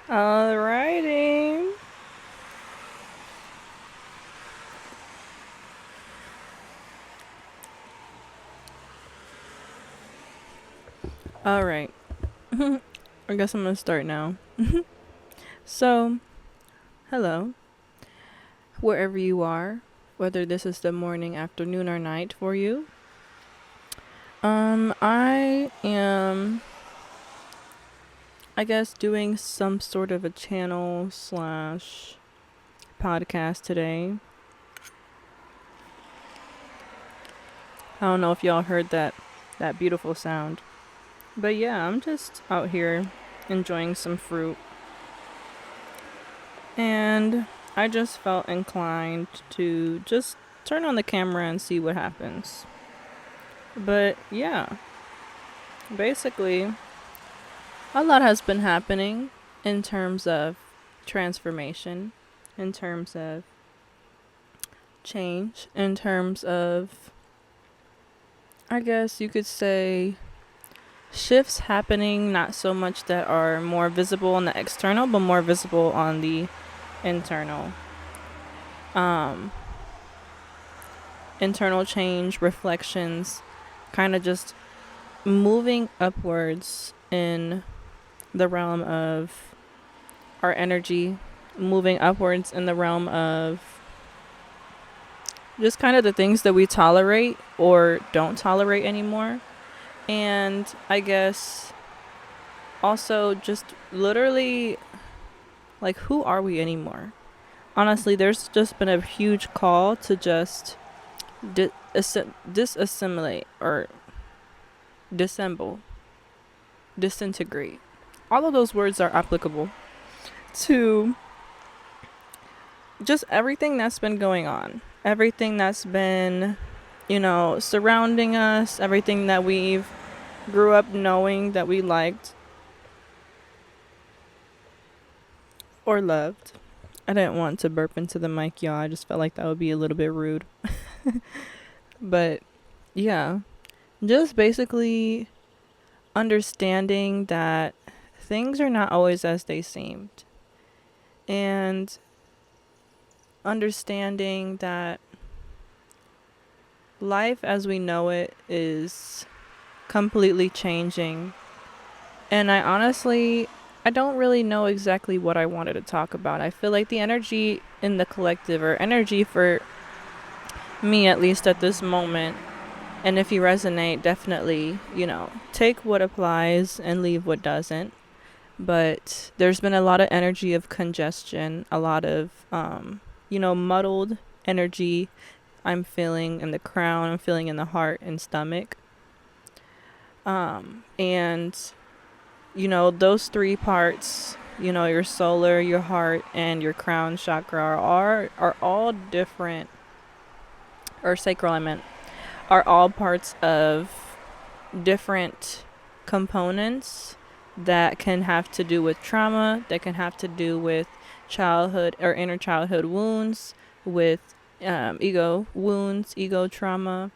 Alrighty. Alright. I guess I'm gonna start now. So, hello, wherever you are, whether this is the morning, afternoon, or night for you. I am, I guess, doing some sort of a channel slash podcast today. I don't know if y'all heard that beautiful sound. But yeah, I'm just out here enjoying some fruit. And I just felt inclined to just turn on the camera and see what happens. But yeah, basically, a lot has been happening in terms of transformation, in terms of change, in terms of, I guess you could say, shifts happening, not so much that are more visible on the external, but more visible on the internal. Internal change, reflections, kind of just moving upwards in the realm of our energy, moving upwards in the realm of just kind of the things that we tolerate or don't tolerate anymore. And I guess also just literally, like, who are we anymore? Honestly, there's just been a huge call to just disassimilate or dissemble, disintegrate. All of those words are applicable to just everything that's been going on, everything that's been, surrounding us, everything that we've grew up knowing that we liked or loved. I didn't want to burp into the mic, y'all. I just felt like that would be a little bit rude. But yeah, just basically understanding that things are not always as they seemed. And understanding that life as we know it is completely changing. And I don't really know exactly what I wanted to talk about. I feel like the energy in the collective, or energy for me at least at this moment, and if you resonate, definitely, take what applies and leave what doesn't. But there's been a lot of energy of congestion, a lot of, muddled energy I'm feeling in the crown, I'm feeling in the heart and stomach. And, those three parts, your solar, your heart, and your crown chakra are all different, or sacral, I meant, are all parts of different components that can have to do with trauma, that can have to do with childhood or inner childhood wounds, with ego wounds, ego trauma,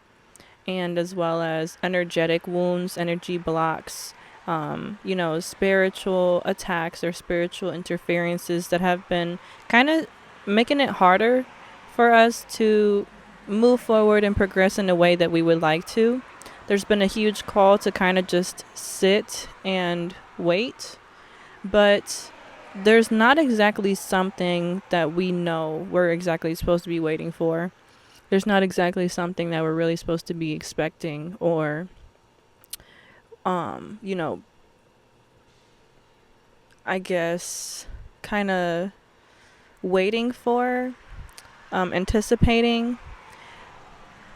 and as well as energetic wounds, energy blocks, spiritual attacks or spiritual interferences that have been kind of making it harder for us to move forward and progress in the way that we would like to. There's been a huge call to kind of just sit and wait, but there's not exactly something that we know we're exactly supposed to be waiting for. There's not exactly something that we're really supposed to be expecting or, I guess, kind of waiting for, anticipating.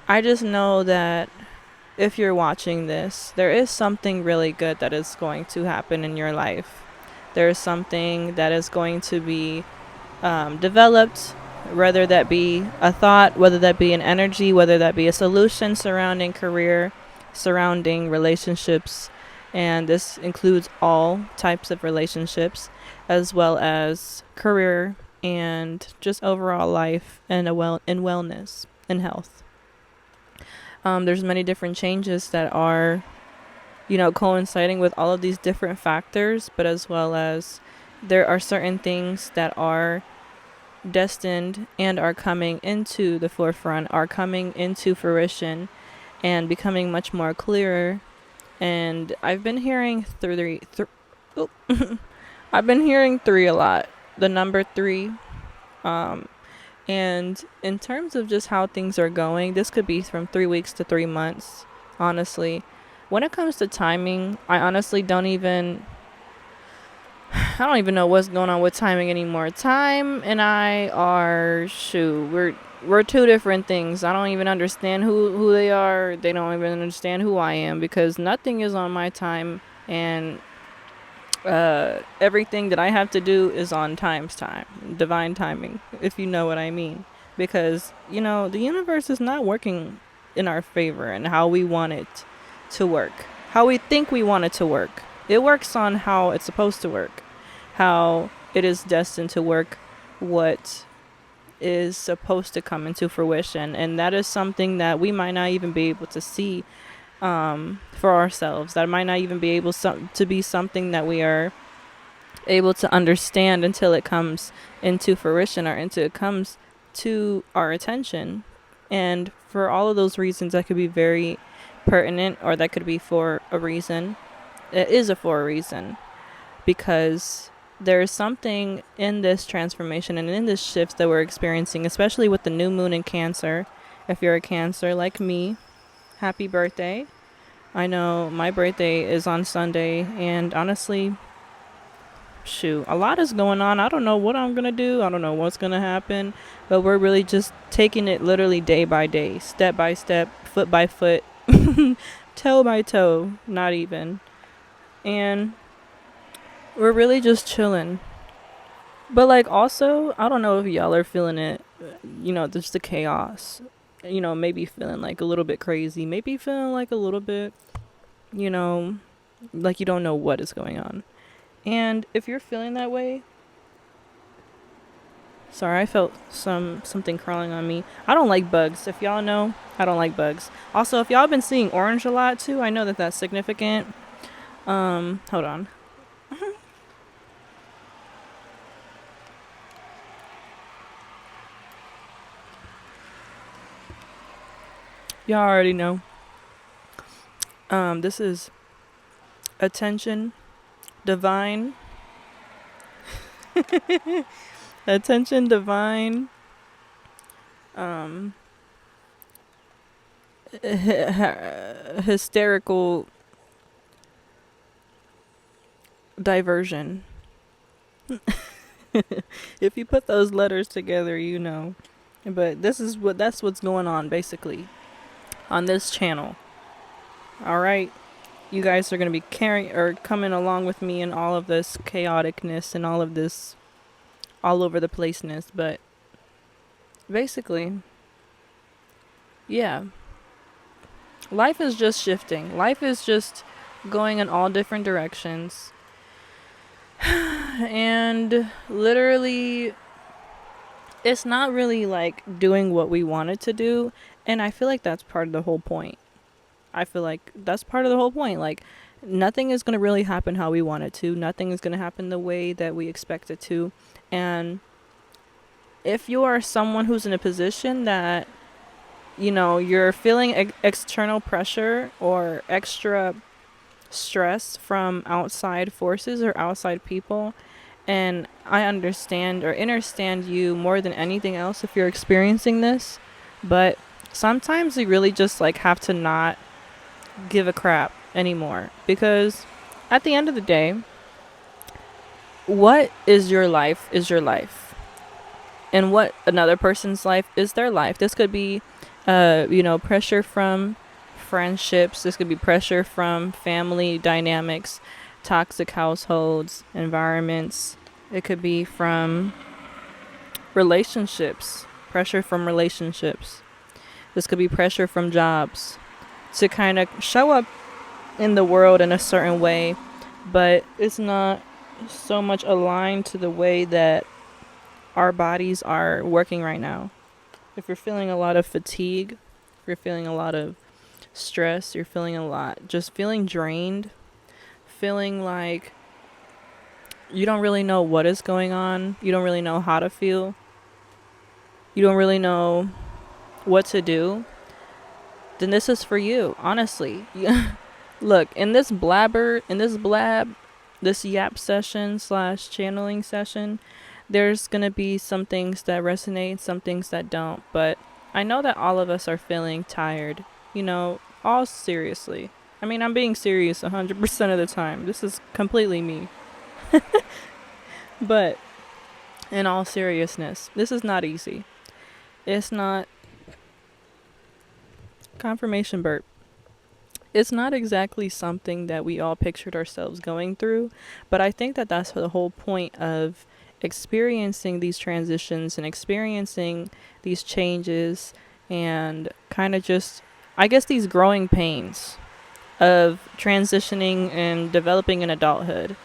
I just know that if you're watching this, there is something really good that is going to happen in your life. There is something that is going to be developed, whether that be a thought, whether that be an energy, whether that be a solution surrounding career, surrounding relationships. And this includes all types of relationships, as well as career and just overall life and wellness and health. There's many different changes that are coinciding with all of these different factors, but as well as there are certain things that are destined and are coming into the forefront, are coming into fruition and becoming much more clearer. And I've been hearing oh, I've been hearing three a lot. The number three. Um, and in terms of just how things are going, this could be from 3 weeks to 3 months, honestly. When it comes to timing, I don't even know what's going on with timing anymore. Time and I are we're two different things. I don't even understand who they are. They don't even understand who I am because nothing is on my time, and everything that I have to do is on time's time, divine timing, if you know what I mean. Because the universe is not working in our favor and how we want it to work, how we think we want it to work. It works on how it's supposed to work, how it is destined to work, what is supposed to come into fruition. And that is something that we might not even be able to see for ourselves. That might not even be able to be something that we are able to understand until it comes into fruition or until it comes to our attention. And for all of those reasons, that could be very pertinent, or that could be for a reason. It is for a reason, because there's something in this transformation and in this shift that we're experiencing, especially with the new moon in Cancer. If you're a Cancer like me, happy birthday. I know my birthday is on Sunday, and honestly, a lot is going on. I don't know what I'm going to do. I don't know what's going to happen, but we're really just taking it literally day by day, step by step, foot by foot, toe by toe, not even. And we're really just chilling. But also, I don't know if y'all are feeling it, just the chaos. Maybe feeling like a little bit crazy, maybe feeling like a little bit, like you don't know what is going on. And if you're feeling that way, sorry, I felt something crawling on me. I don't like bugs. If y'all know, I don't like bugs. Also, if y'all been seeing orange a lot too, I know that that's significant. Hold on. Y'all already know. This is attention, divine. Attention, divine. Hysterical diversion. If you put those letters together, you know. But that's what's going on basically on this channel. All right. You guys are going to be coming along with me in all of this chaoticness and all of this all over the placeness, but basically, yeah. Life is just shifting. Life is just going in all different directions. And literally, it's not really doing what we wanted to do. And I feel like that's part of the whole point. Nothing is going to really happen how we want it to. Nothing is going to happen the way that we expect it to. And if you are someone who's in a position that, you're feeling external pressure or extra stress from outside forces or outside people, and I understand or understand you more than anything else if you're experiencing this, but sometimes we really just have to not give a crap anymore, because at the end of the day, what is your life is your life, and what another person's life is their life. This could be pressure from friendships. This could be pressure from family dynamics, toxic households, environments. It could be from relationships, pressure from relationships. This could be pressure from jobs to kind of show up in the world in a certain way, but it's not so much aligned to the way that our bodies are working right now. If you're feeling a lot of fatigue, if you're feeling a lot of stress, you're feeling a lot, just feeling drained, feeling like you don't really know what is going on, you don't really know how to feel, you don't really know what to do, then this is for you, honestly. Look, this yap session slash channeling session, there's gonna be some things that resonate, some things that don't, but I know that all of us are feeling tired, all seriously. I mean, I'm being serious 100% of the time. This is completely me. But in all seriousness, this is not easy. It's not confirmation burp. It's not exactly something that we all pictured ourselves going through, but I think that that's the whole point of experiencing these transitions and experiencing these changes and kind of just, I guess, these growing pains of transitioning and developing in adulthood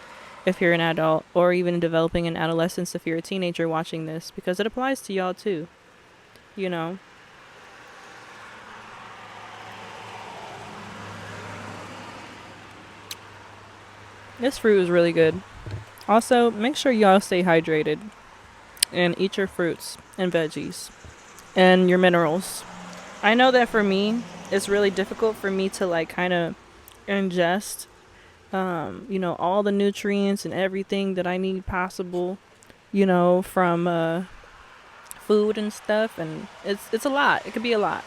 if you're an adult, or even developing in adolescence if you're a teenager watching this, because it applies to y'all too, you know. This fruit is really good. Also, make sure y'all stay hydrated and eat your fruits and veggies and your minerals. I know that for me, it's really difficult for me to like kind of ingest, all the nutrients and everything that I need possible, from food and stuff, and it's a lot. It could be a lot,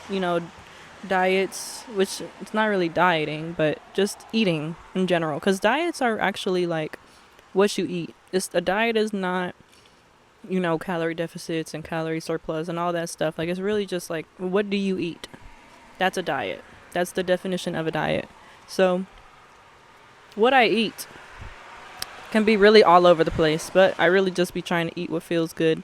diets, which it's not really dieting, but just eating in general, because diets are actually like what you eat. A diet is not, calorie deficits and calorie surplus and all that stuff. Like, it's really just like, what do you eat? That's a diet. That's the definition of a diet. So what I eat can be really all over the place, but I really just be trying to eat what feels good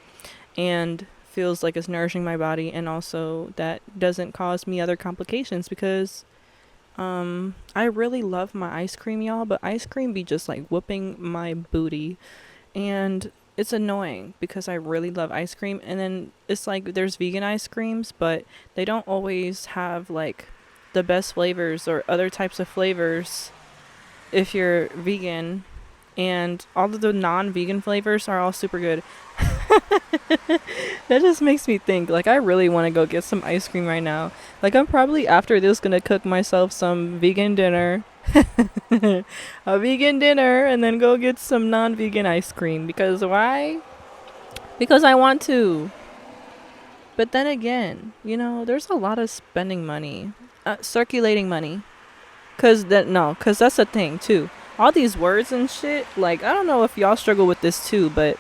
and feels like it's nourishing my body, and also that doesn't cause me other complications, because I really love my ice cream, y'all, but ice cream be just like whooping my booty, and it's annoying because I really love ice cream. And then it's like there's vegan ice creams, but they don't always have like the best flavors or other types of flavors if you're vegan, and all of the non-vegan flavors are all super good. That just makes me think, like, I really want to go get some ice cream right now. Like, I'm probably after this gonna cook myself some vegan dinner. A vegan dinner, and then go get some non-vegan ice cream. Because why? Because I want to. But then again, there's a lot of spending money, circulating money. Cause that's the thing too. All these words and shit, like, I don't know if y'all struggle with this too, but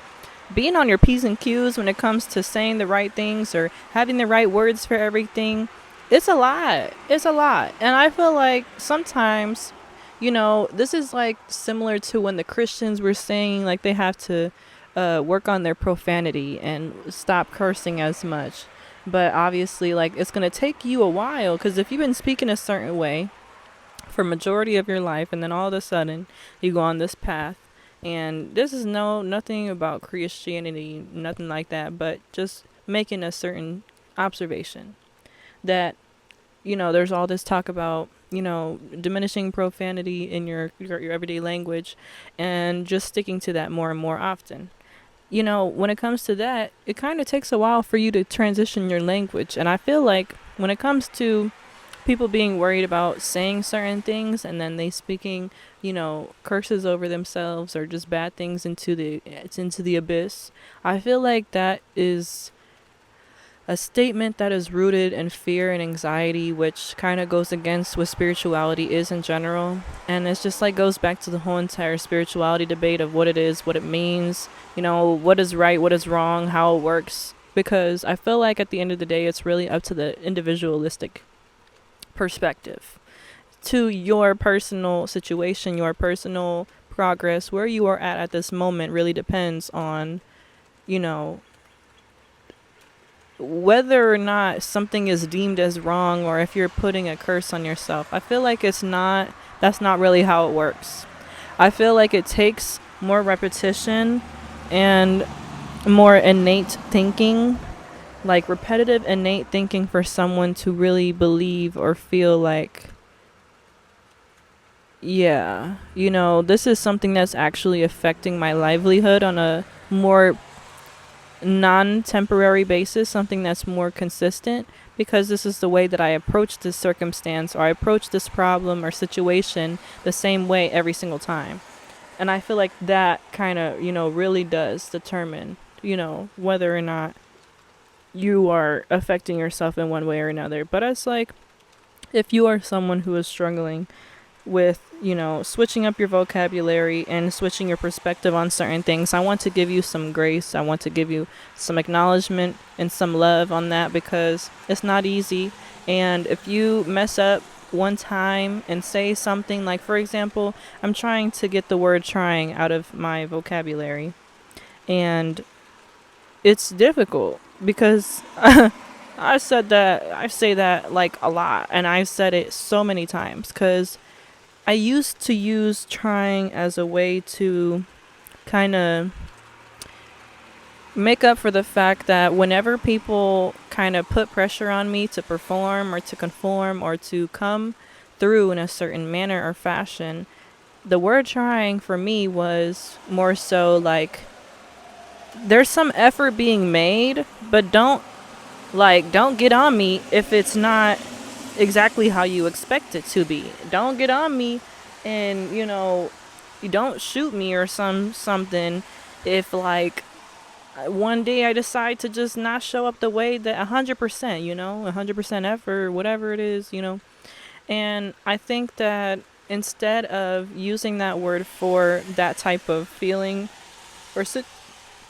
being on your P's and Q's when it comes to saying the right things or having the right words for everything, it's a lot. It's a lot. And I feel like sometimes, this is like similar to when the Christians were saying like they have to work on their profanity and stop cursing as much. But obviously, like, it's going to take you a while, because if you've been speaking a certain way for majority of your life, and then all of a sudden you go on this path, and this is nothing about Christianity, nothing like that, but just making a certain observation that, there's all this talk about, diminishing profanity in your everyday language, and just sticking to that more and more often. When it comes to that, it kind of takes a while for you to transition your language. And I feel like when it comes to people being worried about saying certain things, and then they speaking, curses over themselves or just bad things into the abyss, I feel like that is a statement that is rooted in fear and anxiety, which kind of goes against what spirituality is in general. And it's just like goes back to the whole entire spirituality debate of what it is, what it means, what is right, what is wrong, how it works. Because I feel like at the end of the day, it's really up to the individualistic perspective, to your personal situation, your personal progress. Where you are at this moment really depends on, whether or not something is deemed as wrong, or if you're putting a curse on yourself. I feel like that's not really how it works. I feel like it takes more repetition and more innate thinking like repetitive innate thinking for someone to really believe or feel like, yeah, this is something that's actually affecting my livelihood on a more non-temporary basis, something that's more consistent, because this is the way that I approach this circumstance, or I approach this problem or situation the same way every single time. And I feel like that kind of, really does determine, whether or not you are affecting yourself in one way or another. But it's like, if you are someone who is struggling with, switching up your vocabulary and switching your perspective on certain things, I want to give you some grace. I want to give you some acknowledgement and some love on that, because it's not easy. And if you mess up one time and say something like, for example, I'm trying to get the word trying out of my vocabulary, and it's difficult because I say that like a lot, and I've said it so many times because I used to use trying as a way to kind of make up for the fact that whenever people kind of put pressure on me to perform or to conform or to come through in a certain manner or fashion, the word trying for me was more so like, there's some effort being made, but don't get on me if it's not exactly how you expect it to be. Don't get on me, and you don't shoot me or something if like one day I decide to just not show up the way that 100%, 100% effort, whatever it is, And I think that instead of using that word for that type of feeling or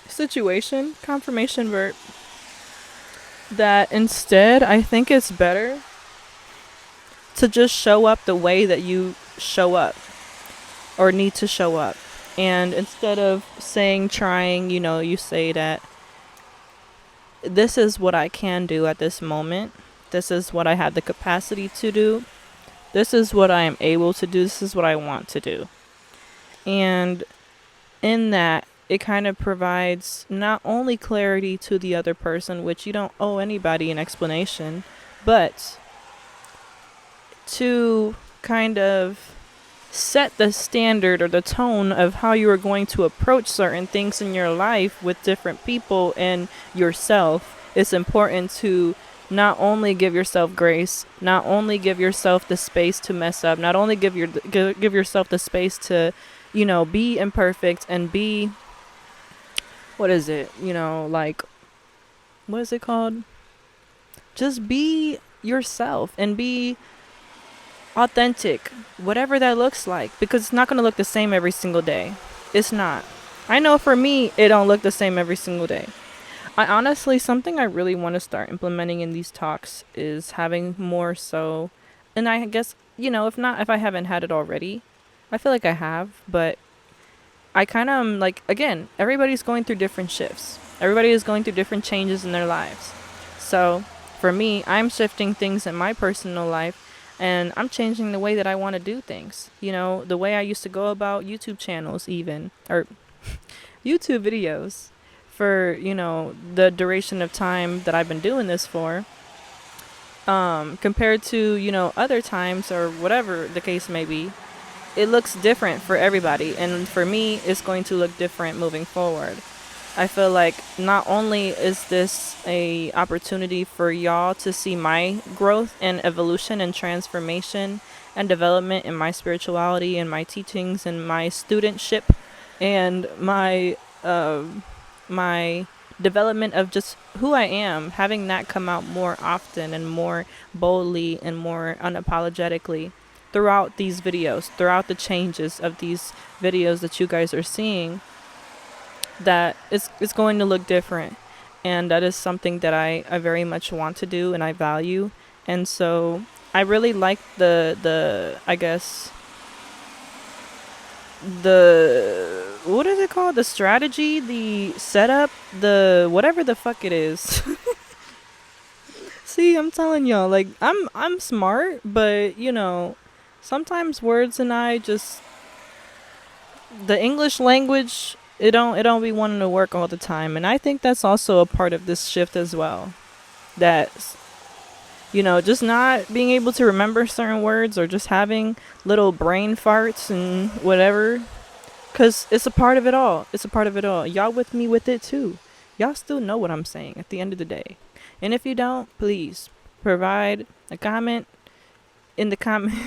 situation, confirmation verb, that instead I think it's better to just show up the way that you show up or need to show up. And instead of saying trying, you say that this is what I can do at this moment. This is what I have the capacity to do. This is what I am able to do. This is what I want to do. And in that, it kind of provides not only clarity to the other person, which you don't owe anybody an explanation, but to kind of set the standard or the tone of how you are going to approach certain things in your life with different people and yourself. It's important to not only give yourself grace, not only give yourself the space to mess up, not only give yourself the space to, be imperfect and be, what is it? What is it called? Just be yourself and be authentic, whatever that looks like, because it's not going to look the same every single day. It's not. I know for me, it don't look the same every single day. I honestly, something I really want to start implementing in these talks is having more so, and I guess, if I haven't had it already, I feel like I have, but I kind of am like, again, everybody's going through different shifts. Everybody is going through different changes in their lives. So for me, I'm shifting things in my personal life, and I'm changing the way that I want to do things. The way I used to go about YouTube channels even, or YouTube videos for, the duration of time that I've been doing this for, compared to, other times or whatever the case may be. It looks different for everybody, and for me, it's going to look different moving forward. I feel like not only is this a opportunity for y'all to see my growth and evolution and transformation and development in my spirituality and my teachings and my studentship and my my development of just who I am, having that come out more often and more boldly and more unapologetically throughout these videos, throughout the changes of these videos that you guys are seeing, that it's going to look different. And that is something that I very much want to do and I value. And so I really like the I guess the, what is it called? The strategy, the setup, the whatever the fuck it is. See, I'm telling y'all, like I'm smart, but sometimes words and I just, the English language, it don't be wanting to work all the time, and I think that's also a part of this shift as well. that, just not being able to remember certain words, or just having little brain farts and whatever. Because it's a part of it all. It's a part of it all. Y'all with me with it too. Y'all still know what I'm saying at the end of the day. And if you don't, please provide a comment in the comment.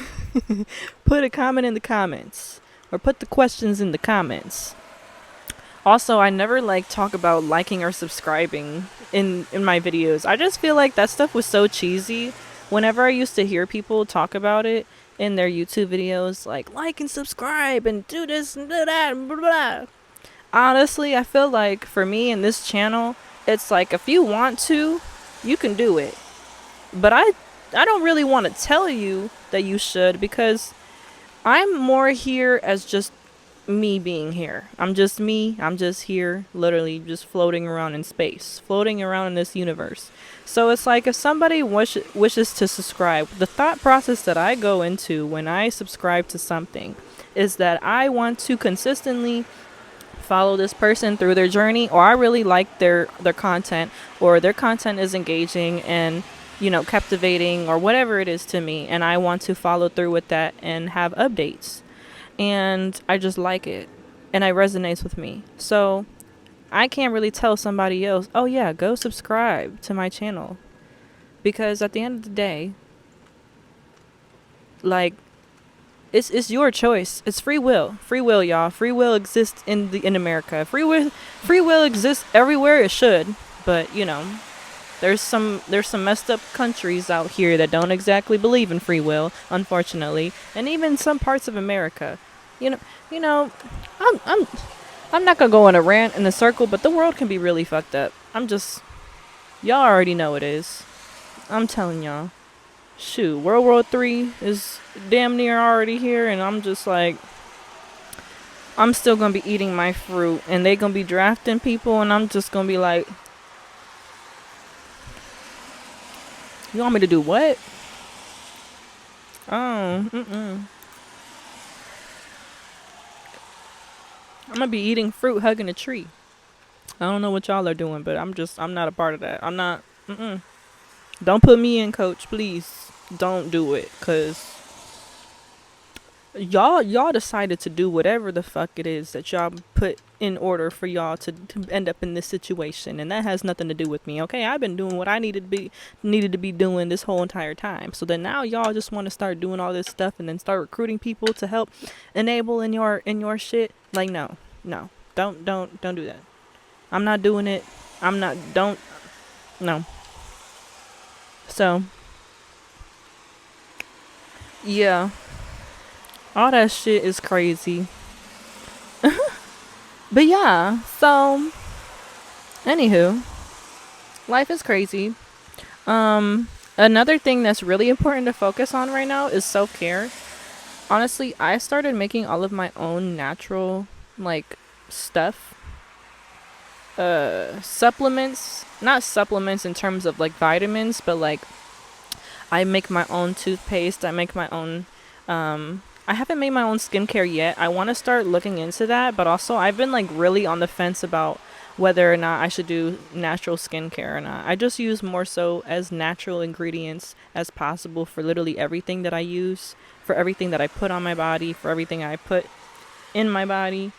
Put a comment in the comments. Or put the questions in the comments. Also, I never talk about liking or subscribing in my videos. I just feel like that stuff was so cheesy. Whenever I used to hear people talk about it in their YouTube videos, like and subscribe and do this and do that and blah, blah, blah. Honestly, I feel like for me and this channel, it's like if you want to, you can do it. But I don't really want to tell you that you should, because I'm more here as just me being here. I'm just me. I'm just here, literally just floating around in space, floating around in this universe. So it's like if somebody wishes to subscribe, the thought process that I go into when I subscribe to something is that I want to consistently follow this person through their journey, or I really like their content, or their content is engaging and captivating, or whatever it is to me, and I want to follow through with that and have updates. And I just like it, and it resonates with me. So I can't really tell somebody else, oh yeah, go subscribe to my channel, because at the end of the day, it's your choice. It's free will, y'all. Free will exists in America. Free will exists everywhere it should, but there's some messed up countries out here that don't exactly believe in free will, unfortunately, and even some parts of America. I'm not gonna go on a rant in a circle, but the world can be really fucked up. Y'all already know it is. I'm telling y'all. Shoot, World War III is damn near already here, and I'm just like, I'm still gonna be eating my fruit, and they gonna be drafting people, and I'm just gonna be like, you want me to do what? Oh, I'm gonna be eating fruit, hugging a tree. I don't know what y'all are doing, but I'm not a part of that. I'm not, Don't put me in, coach, please. Don't do it, cause y'all decided to do whatever the fuck it is that y'all put in order for y'all to end up in this situation, and that has nothing to do with me. Okay, I've been doing what I needed to be doing this whole entire time. So then now y'all just want to start doing all this stuff and then start recruiting people to help enable in your shit. Like, no, don't do that. I'm not doing it. No. So yeah, all that shit is crazy. But yeah, so anywho, life is crazy. Another thing that's really important to focus on right now is self-care. Honestly, I started making all of my own natural stuff. Supplements, not supplements in terms of vitamins, but I make my own toothpaste. I make my own I haven't made my own skincare yet. I want to start looking into that, but also I've been really on the fence about whether or not I should do natural skincare or not. I just use more so as natural ingredients as possible for literally everything that I use, for everything that I put on my body, for everything I put in my body.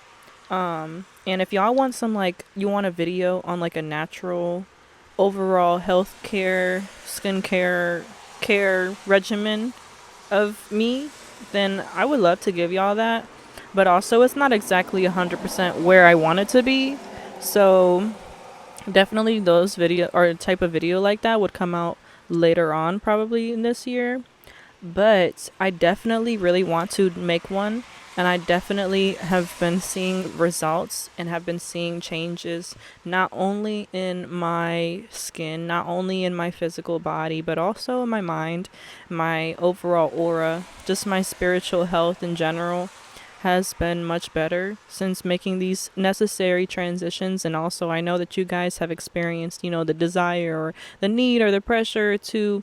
And if y'all want you want a video on a natural overall health care, skincare care regimen of me, then I would love to give y'all that. But also, it's not exactly 100% where I want it to be. So definitely those video or type of video like that would come out later on, probably in this year. But I definitely really want to make one. And I definitely have been seeing results and have been seeing changes, not only in my skin, not only in my physical body, but also in my mind, my overall aura, just my spiritual health in general has been much better since making these necessary transitions. And also I know that you guys have experienced, the desire or the need or the pressure to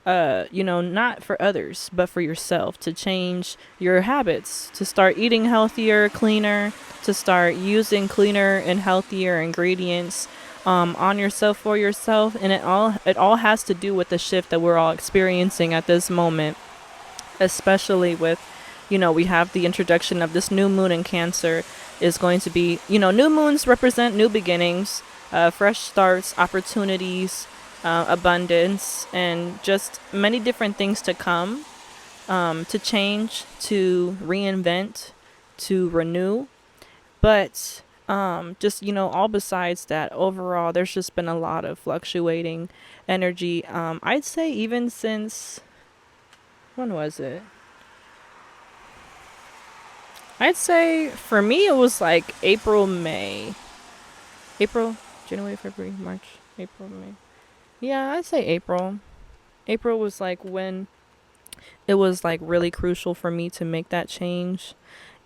not for others, but for yourself, to change your habits, to start eating healthier, cleaner, to start using cleaner and healthier ingredients, on yourself, for yourself, and it all has to do with the shift that we're all experiencing at this moment, especially with, we have the introduction of this new moon in Cancer. Is going to be, new moons represent new beginnings, fresh starts, opportunities, abundance, and just many different things to come, to change, to reinvent, to renew. But just, all besides that, overall, there's just been a lot of fluctuating energy. I'd say even since, when was it? I'd say for me it was like April, May. April, January, February, March, April, May. Yeah, I'd say April. April was like when it was like really crucial for me to make that change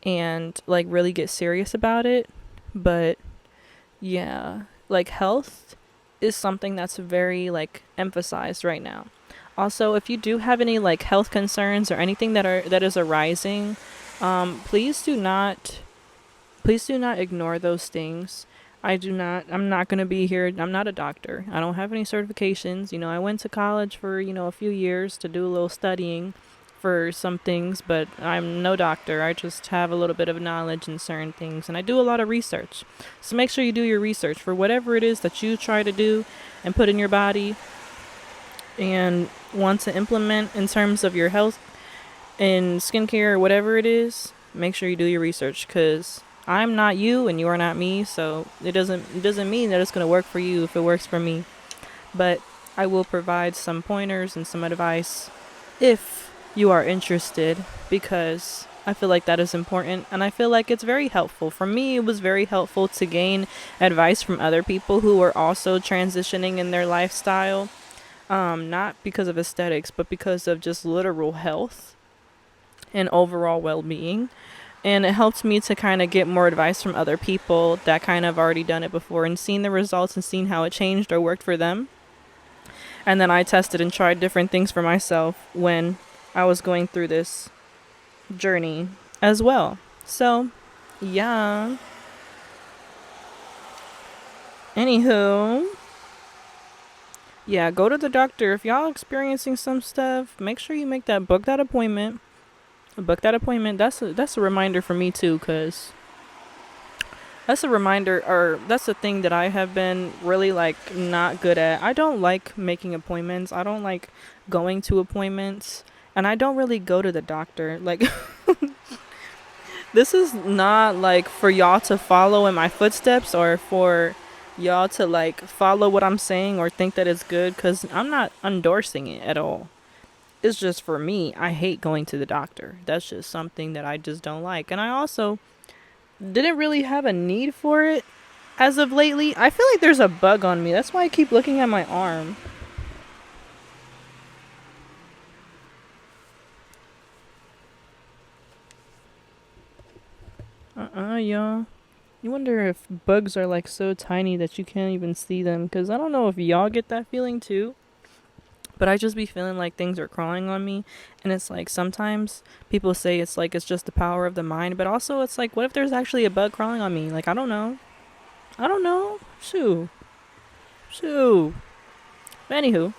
and like really get serious about it. But yeah, like health is something that's very like emphasized right now. Also, if you do have any like health concerns or anything that is arising, please do not ignore those things. I'm not going to be here. I'm not a doctor. I don't have any certifications. I went to college for, a few years to do a little studying for some things, but I'm no doctor. I just have a little bit of knowledge in certain things, and I do a lot of research. So make sure you do your research for whatever it is that you try to do and put in your body and want to implement in terms of your health and skincare or whatever it is. Make sure you do your research, because I'm not you and you are not me, so it doesn't mean that it's going to work for you if it works for me. But I will provide some pointers and some advice if you are interested, because I feel like that is important, and I feel like it's very helpful. For me, it was very helpful to gain advice from other people who were also transitioning in their lifestyle, not because of aesthetics, but because of just literal health and overall well-being. And it helped me to kind of get more advice from other people that kind of already done it before and seen the results and seen how it changed or worked for them. And then I tested and tried different things for myself when I was going through this journey as well. So, yeah. Anywho, yeah, go to the doctor. If y'all experiencing some stuff, make sure you book that appointment. Book that appointment. That's a reminder for me too, cause that's a reminder, or that's a thing that I have been really like not good at. I don't like making appointments. I don't like going to appointments, and I don't really go to the doctor. Like, this is not like for y'all to follow in my footsteps or for y'all to like follow what I'm saying or think that it's good, cause I'm not endorsing it at all. It's just for me, I hate going to the doctor. That's just something that I just don't like. And I also didn't really have a need for it as of lately. I feel like there's a bug on me. That's why I keep looking at my arm. Y'all. You wonder if bugs are like so tiny that you can't even see them. Because I don't know if y'all get that feeling too. But I just be feeling like things are crawling on me. And it's like sometimes people say it's like it's just the power of the mind. But also it's like, what if there's actually a bug crawling on me? Like, I don't know. I don't know. Shoo. Shoo. Anywho.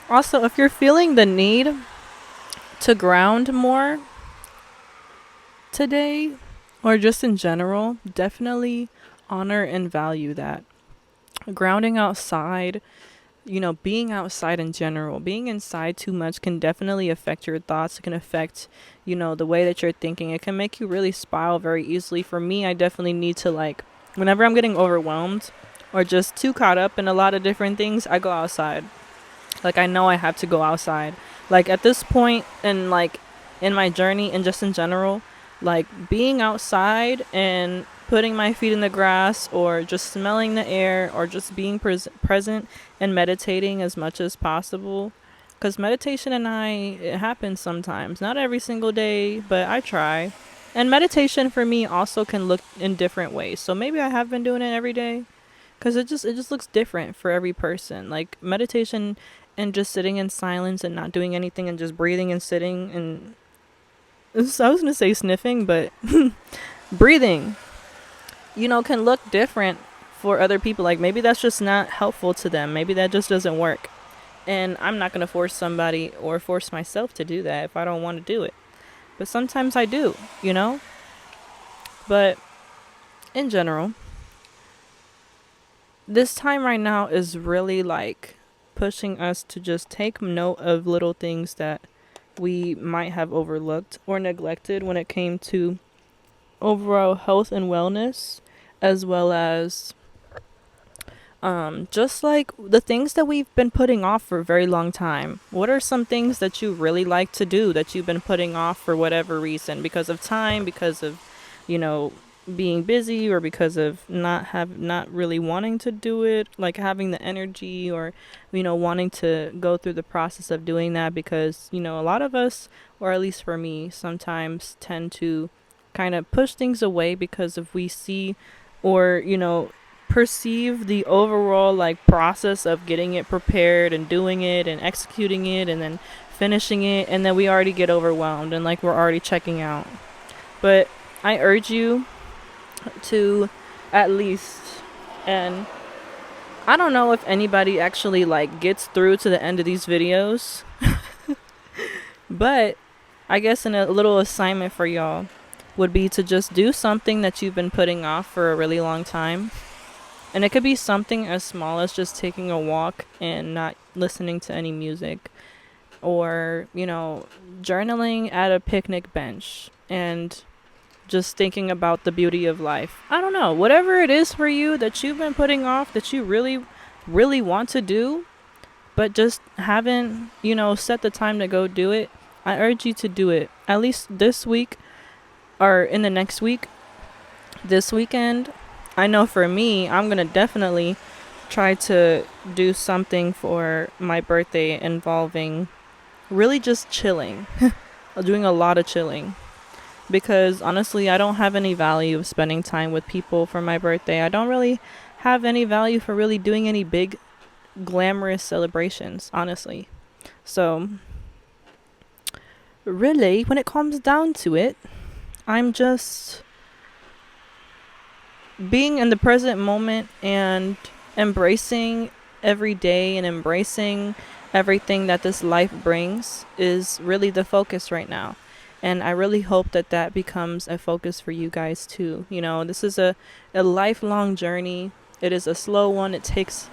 Also, if you're feeling the need to ground more today, or just in general, definitely honor and value that. Grounding outside, being outside in general, being inside too much can definitely affect your thoughts. It can affect, the way that you're thinking. It can make you really spiral very easily. For me, I definitely need to, like, whenever I'm getting overwhelmed or just too caught up in a lot of different things, I go outside. Like, I know I have to go outside. Like, at this point in, like, in my journey and just in general, like, being outside and putting my feet in the grass or just smelling the air or just being present and meditating as much as possible. Because meditation it happens sometimes. Not every single day, but I try. And meditation for me also can look in different ways. So maybe I have been doing it every day. Because it just looks different for every person. Like, meditation and just sitting in silence and not doing anything and just breathing and sitting and I was gonna say sniffing, but breathing, can look different for other people. Like maybe that's just not helpful to them. Maybe that just doesn't work. And I'm not gonna force somebody or force myself to do that if I don't want to do it. But sometimes I do. But in general, this time right now is really like pushing us to just take note of little things that we might have overlooked or neglected when it came to overall health and wellness, as well as just like the things that we've been putting off for a very long time. What are some things that you really like to do that you've been putting off for whatever reason? Because of time, because of, you know, being busy, or because of not really wanting to do it, like having the energy, or wanting to go through the process of doing that, because a lot of us, or at least for me, sometimes tend to kind of push things away because if we see or perceive the overall like process of getting it prepared and doing it and executing it and then finishing it, and then we already get overwhelmed and like we're already checking out. But I urge you to at least, and I don't know if anybody actually like gets through to the end of these videos, but I guess in a little assignment for y'all would be to just do something that you've been putting off for a really long time. And it could be something as small as just taking a walk and not listening to any music, or journaling at a picnic bench and just thinking about the beauty of life. I don't know, whatever it is for you that you've been putting off that you really, really want to do, but just haven't, set the time to go do it. I urge you to do it at least this week or in the next week, this weekend. I know for me, I'm going to definitely try to do something for my birthday involving really just chilling. Doing a lot of chilling. Because honestly, I don't have any value of spending time with people for my birthday. I don't really have any value for really doing any big glamorous celebrations, honestly. So really, when it comes down to it, I'm just being in the present moment and embracing every day and embracing everything that this life brings is really the focus right now. And I really hope that that becomes a focus for you guys too. This is a lifelong journey. It is a slow one. It takes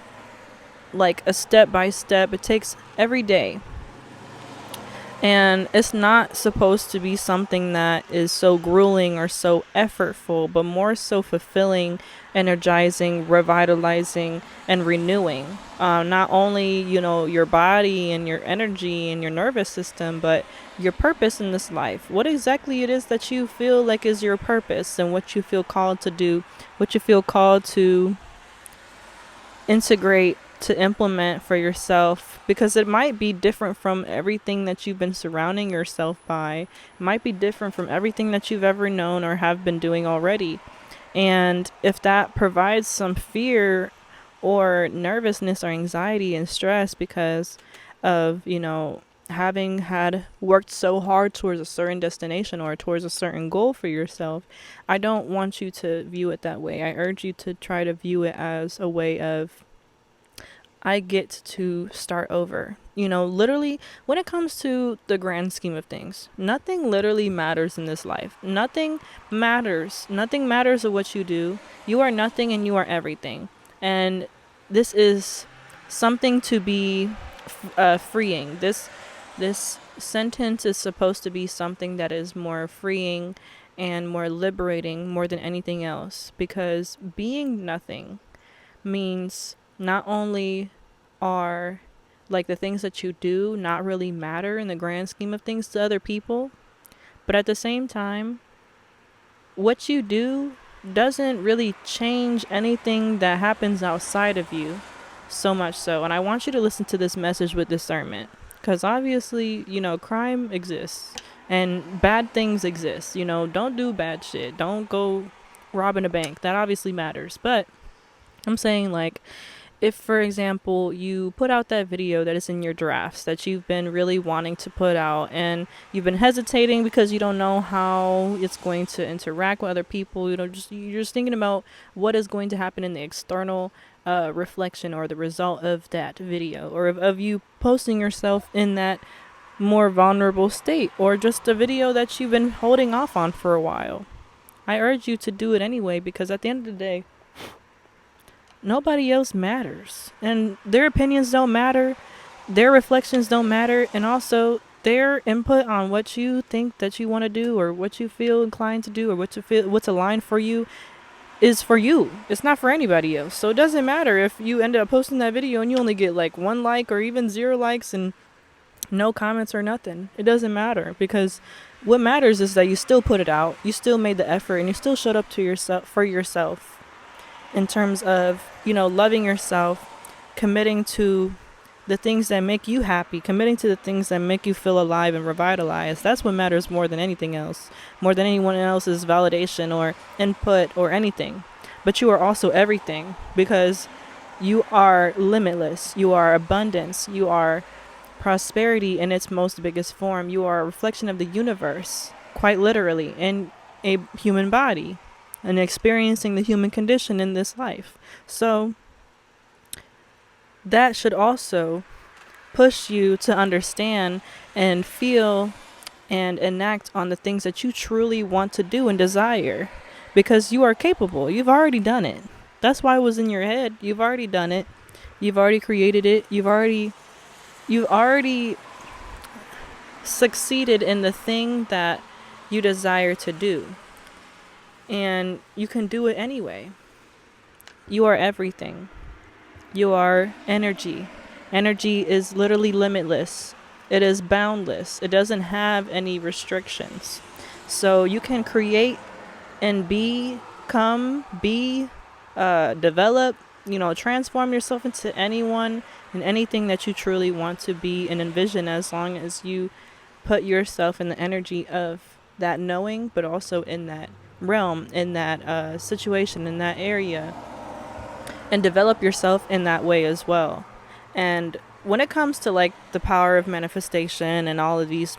like a step by step. It takes every day. And it's not supposed to be something that is so grueling or so effortful, but more so fulfilling, energizing, revitalizing, and renewing. Not only, your body and your energy and your nervous system, but your purpose in this life. What exactly it is that you feel like is your purpose, and what you feel called to do, what you feel called to integrate, to implement for yourself, because it might be different from everything that you've been surrounding yourself by. It might be different from everything that you've ever known or have been doing already. And if that provides some fear or nervousness or anxiety and stress because of, having had worked so hard towards a certain destination or towards a certain goal for yourself, I don't want you to view it that way. I urge you to try to view it as a way of, I get to start over. Literally, when it comes to the grand scheme of things, nothing literally matters in this life. Nothing matters. Nothing matters of what you do. You are nothing and you are everything. And this is something to be freeing. This sentence is supposed to be something that is more freeing and more liberating more than anything else. Because being nothing means not only are like the things that you do not really matter in the grand scheme of things to other people, but at the same time, what you do doesn't really change anything that happens outside of you so much so. And I want you to listen to this message with discernment, because obviously, crime exists and bad things exist. Don't do bad shit. Don't go robbing a bank. That obviously matters. But I'm saying, like, if, for example, you put out that video that is in your drafts that you've been really wanting to put out, and you've been hesitating because you don't know how it's going to interact with other people, you're just thinking about what is going to happen in the external reflection or the result of that video, or of you posting yourself in that more vulnerable state, or just a video that you've been holding off on for a while. I urge you to do it anyway, because at the end of the day, nobody else matters, and their opinions don't matter, their reflections don't matter, and also their input on what you think that you want to do, or what you feel inclined to do, or what's aligned for you, is for you. It's not for anybody else. So it doesn't matter if you end up posting that video and you only get like 1 like or even 0 likes and no comments or nothing. It doesn't matter, because what matters is that you still put it out, you still made the effort, and you still showed up to yourself for yourself, in terms of, loving yourself, committing to the things that make you happy, committing to the things that make you feel alive and revitalized. That's what matters more than anything else, more than anyone else's validation or input or anything. But you are also everything, because you are limitless, you are abundance, you are prosperity in its most biggest form. You are a reflection of the universe, quite literally, in a human body, and experiencing the human condition in this life. So that should also push you to understand and feel and enact on the things that you truly want to do and desire, because you are capable. You've already done it. That's why it was in your head. You've already done it. You've already created it. You've already succeeded in the thing that you desire to do. And you can do it anyway. You are everything. You are energy. Energy is literally limitless. It is boundless. It doesn't have any restrictions. So you can create and develop, transform yourself into anyone and anything that you truly want to be and envision, as long as you put yourself in the energy of that knowing, but also in that realm, in that situation, in that area, and develop yourself in that way as well. And when it comes to like the power of manifestation and all of these,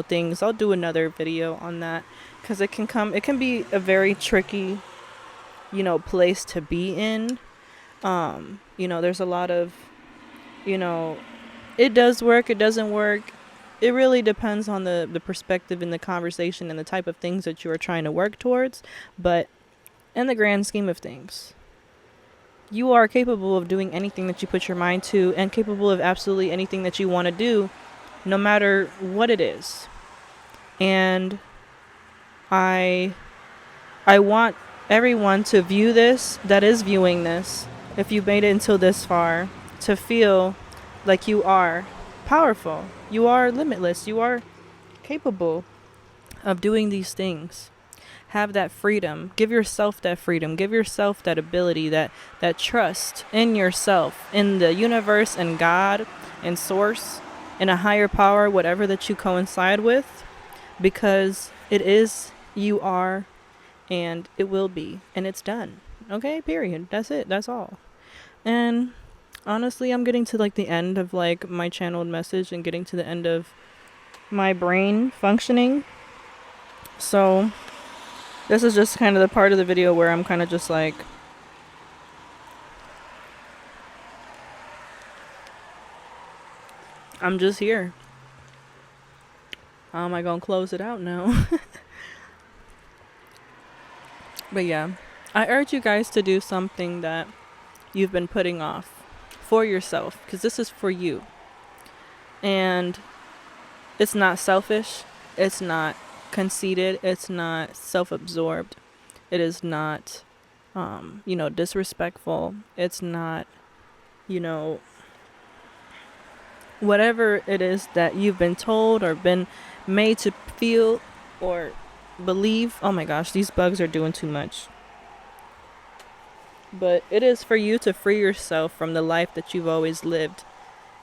things, I'll do another video on that, because it can be a very tricky, place to be in. There's a lot of, it does work, it doesn't work. It really depends on the perspective and the conversation and the type of things that you are trying to work towards. But in the grand scheme of things, you are capable of doing anything that you put your mind to, and capable of absolutely anything that you want to do, no matter what it is. And I want everyone to view this, that is viewing this, if you've made it until this far, to feel like you are powerful, you are limitless, you are capable of doing these things. Have that freedom. Give yourself that freedom. Give yourself that ability, that trust in yourself, in the universe, and God, and source, in a higher power, whatever that you coincide with, because it is, you are, and it will be, and it's done. Okay, period. That's it. That's all. And honestly, I'm getting to like the end of like my channeled message, and getting to the end of my brain functioning. So this is just kind of the part of the video where I'm kind of just like, I'm just here. How am I gonna close it out now? But yeah, I urge you guys to do something that you've been putting off for yourself, because this is for you. And it's not selfish, it's not conceited, it's not self-absorbed, it is not disrespectful, it's not whatever it is that you've been told or been made to feel or believe. Oh my gosh, these bugs are doing too much. But it is for you to free yourself from the life that you've always lived,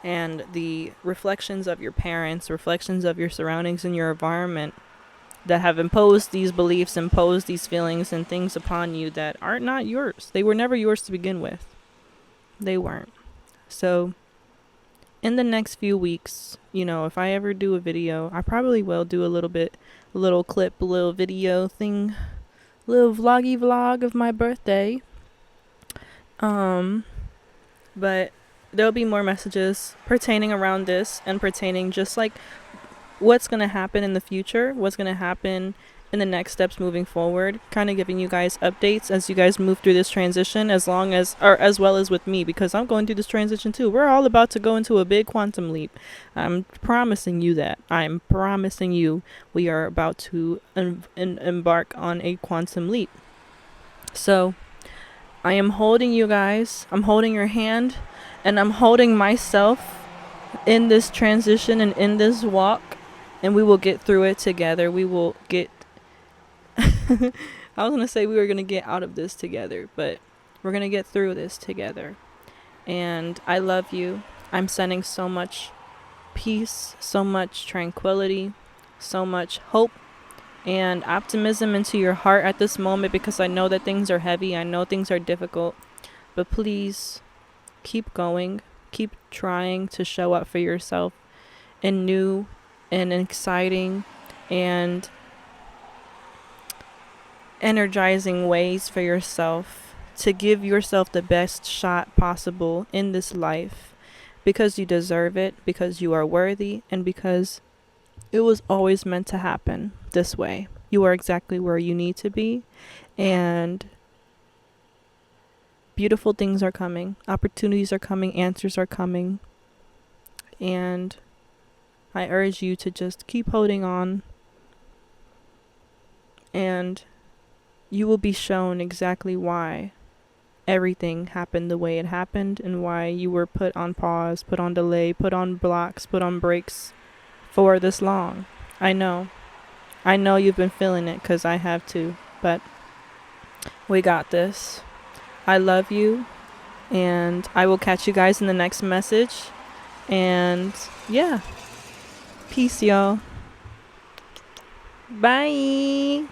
and the reflections of your parents, reflections of your surroundings and your environment, that have imposed these beliefs, imposed these feelings and things upon you that are not yours. They were never yours to begin with. They weren't. So in the next few weeks, if I ever do a video, I probably will do a little clip, a little video thing, little vloggy vlog of my birthday. But there'll be more messages pertaining around this and pertaining just like what's going to happen in the future, what's going to happen in the next steps moving forward, kind of giving you guys updates as you guys move through this transition, as well as with me, because I'm going through this transition too. We're all about to go into a big quantum leap. I'm promising you that. I'm promising you we are about to embark on a quantum leap. So I am holding you guys, I'm holding your hand, and I'm holding myself in this transition and in this walk, and we will get through it together. We will get I was going to say we were going to get out of this together, but we're going to get through this together. And I love you. I'm sending so much peace, so much tranquility, so much hope and optimism into your heart at this moment, because I know that things are heavy. I know things are difficult, but please keep going. Keep trying to show up for yourself in new and exciting and energizing ways for yourself, to give yourself the best shot possible in this life, because you deserve it, because you are worthy, and because it was always meant to happen this way. You are exactly where you need to be, and beautiful things are coming, opportunities are coming, answers are coming, and I urge you to just keep holding on, and you will be shown exactly why everything happened the way it happened, and why you were put on pause, put on delay, put on blocks, put on brakes for this long. I know you've been feeling it, because I have too, but we got this. I love you, and I will catch you guys in the next message. And yeah, peace, y'all. Bye.